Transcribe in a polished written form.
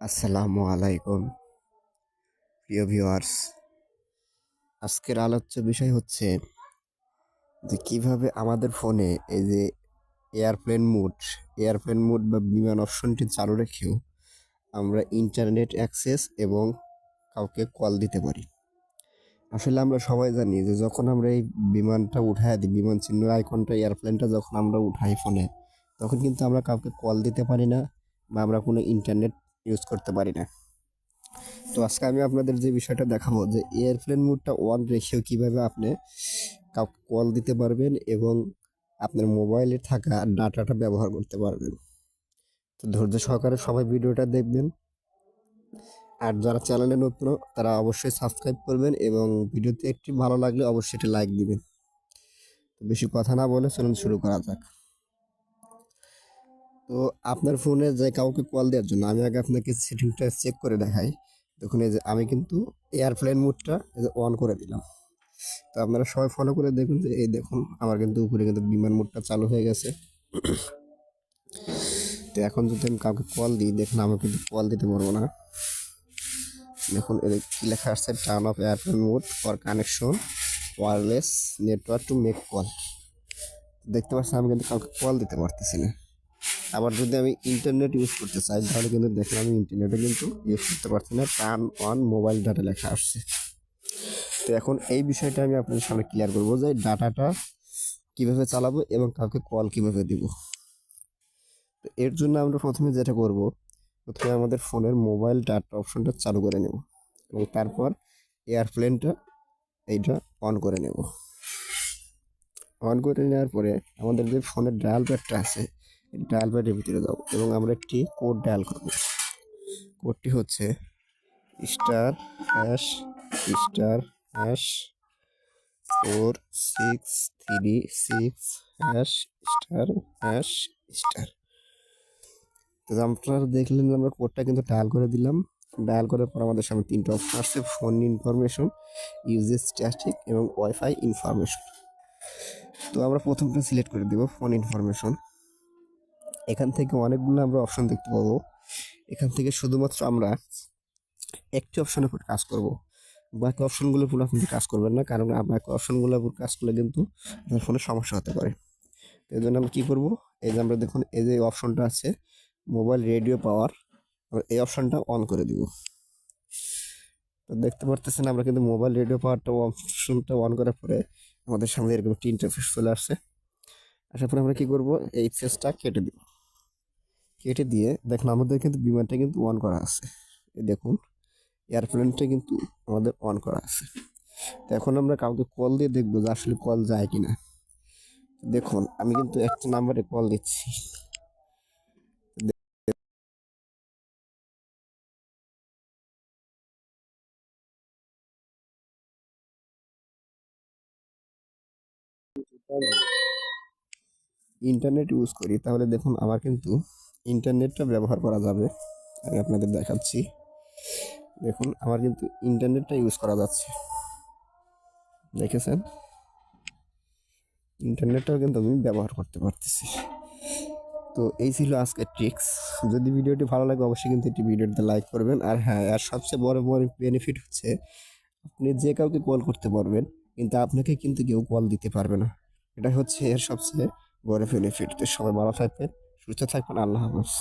আসসালামু আলাইকুম প্রিয় ভিউয়ার্স। আজকের আলোচ্য বিষয় হচ্ছে যে কিভাবে আমাদের ফোনে এই যে এয়ারপ্লেন মোড বা বিমান অপশনটি চালু রেখেও আমরা ইন্টারনেট অ্যাক্সেস এবং কাউকে কল দিতে পারি। আসলে আমরা সবাই জানি যে যখন আমরা এই বিমানটা উঠায় দিই, বিমান চিহ্ন আইকনটা এয়ারপ্লেনটা যখন আমরা উঠাই ফোনে, তখন কিন্তু আমরা কাউকে কল দিতে পারি না বা আমরা কোনো ইন্টারনেট ইউজ করতে পারি না। তো আজকে আমি আপনাদের যে বিষয়টা দেখাবো যে এয়ারপ্লেন মোডটা অন রেখেও কিভাবে আপনি কাউকে কল দিতে পারবেন এবং আপনার মোবাইলে থাকা ডাটাটা ব্যবহার করতে পারবেন। তো ধৈর্য সহকারে সবাই ভিডিওটা দেখবেন, আর যারা চ্যানেলে নতুন তারা অবশ্যই সাবস্ক্রাইব করবেন এবং ভিডিওতে একটি ভালো লাগলে অবশ্যই একটি লাইক দিবেন। তো বেশি কথা না বলে চলুন শুরু করা যাক। তো আপনার ফোনে যে কাউকে কল দেওয়ার জন্য আমি আগে আপনাকে সেটিংটা চেক করে দেখাই। দেখুন এই যে আমি কিন্তু এয়ারপ্লেন মোডটা অন করে দিলাম। তো আপনারা সবাই ফলো করে দেখুন যে এই দেখুন আমার কিন্তু উপরে কিন্তু বিমান মোডটা চালু হয়ে গেছে। তো এখন যদি আমি কাউকে কল দিই, দেখুন আমি কিন্তু কল দিতে পারবো না। দেখুন এর কি লেখা আসছে, turn off airplane mode for connection wireless network to make call. দেখতে পাচ্ছেন আমি কিন্তু কাউকে কল দিতে পারতেছি না। আবার যদি আমি ইন্টারনেট ইউজ করতে চাই তাহলে কিন্তু দেখুন আমি ইন্টারনেটে কিন্তু ইউজ করতে পারছি না, টার্ন অন মোবাইল ডাটা লেখা আসছে। তো এখন এই বিষয়টা আমি আপনাদের সামনে ক্লিয়ার করবো যে ডাটাটা কিভাবে চালাবো এবং কাউকে কল কিভাবে দিব। তো এর জন্য আমরা প্রথমে যেটা করব, প্রথমে আমাদের ফোনের মোবাইল ডাটা অপশনটা চালু করে নেব এবং তারপর এয়ারপ্লেনটা এইটা অন করে নেব। অন করে নেওয়ার পরে আমাদের যে ফোনের ডায়াল প্যাডটা আছে ডায়াল প্যাডের ভিতরে যাবো এবং আমরা একটি কোড ডায়াল করব। কোডটি হচ্ছে star hash star hash 4636 hash star hash star. তো আপনারা দেখলেন আমরা কোডটা কিন্তু ডায়াল করে দিলাম। ডায়াল করার পর আমাদের সামনে তিনটা অপশন আসছে, ফোন ইনফরমেশন, ইউজেজ স্ট্যাটিক এবং ওয়াইফাই ইনফরমেশন। তো আমরা প্রথমটা সিলেক্ট করে দেব ফোন ইনফরমেশন। এখান থেকে অনেকগুলো আমরা অপশন দেখতে পাবো। এখান থেকে শুধুমাত্র আমরা একটি অপশনের উপর কাজ করব, বাকি অপশনগুলোর উপর আপনি কাজ করবেন না, কারণ বাকি অপশনগুলোর উপর কাজ করলে কিন্তু আপনার ফোনে সমস্যা হতে পারে। তো এই জন্য আমরা কী করবো, এই যে আমরা দেখুন এই যে অপশনটা আছে মোবাইল রেডিও পাওয়ার, এই অপশনটা অন করে দিব। তো দেখতে পারতেছেন আমরা কিন্তু মোবাইল রেডিও পাওয়ারটা অপশনটা অন করার পরে আমাদের সামনে এরকম একটি ইন্টারফেস চলে আসছে। আসার পরে আমরা কী করবো, এই ফেসটা কেটে দিব। কেটে দিয়ে দেখুন আমাদের কিন্তু বিমানটা কিন্তু অন করা আছে, এই দেখুন এয়ারপ্লেনটা কিন্তু আমাদের অন করা আছে। তো এখন আমরা কাউকে কল দিয়ে দেখবো যে আসলে কল যায় কিনা। দেখুন আমি কিন্তু একটা নাম্বারে কল দিচ্ছি। ইন্টারনেট ইউজ করি তাহলে দেখুন আমার কিন্তু ইন্টারনেটটা ব্যবহার করা যাবে। আমি আপনাদের দেখাচ্ছি, দেখুন আমার কিন্তু ইন্টারনেটটা ইউজ করা যাচ্ছে, দেখেছেন ইন্টারনেটটাও কিন্তু আমি ব্যবহার করতে পারতেছি। তো এই ছিল আজকের ট্রিক্স। যদি ভিডিওটি ভালো লাগে অবশ্যই কিন্তু এটি ভিডিওটিতে লাইক করবেন। আর হ্যাঁ, আর সবচেয়ে বড় বেনিফিট হচ্ছে আপনি যে কাউকে কল করতে পারবেন কিন্তু আপনাকে কিন্তু কেউ কল দিতে পারবে না। এটা হচ্ছে এর সবচেয়ে বড় বেনিফিট। তো সবাই ভালো থাকবেন, সুস্থ থাকবেন, আল্লাহ হাফেজ।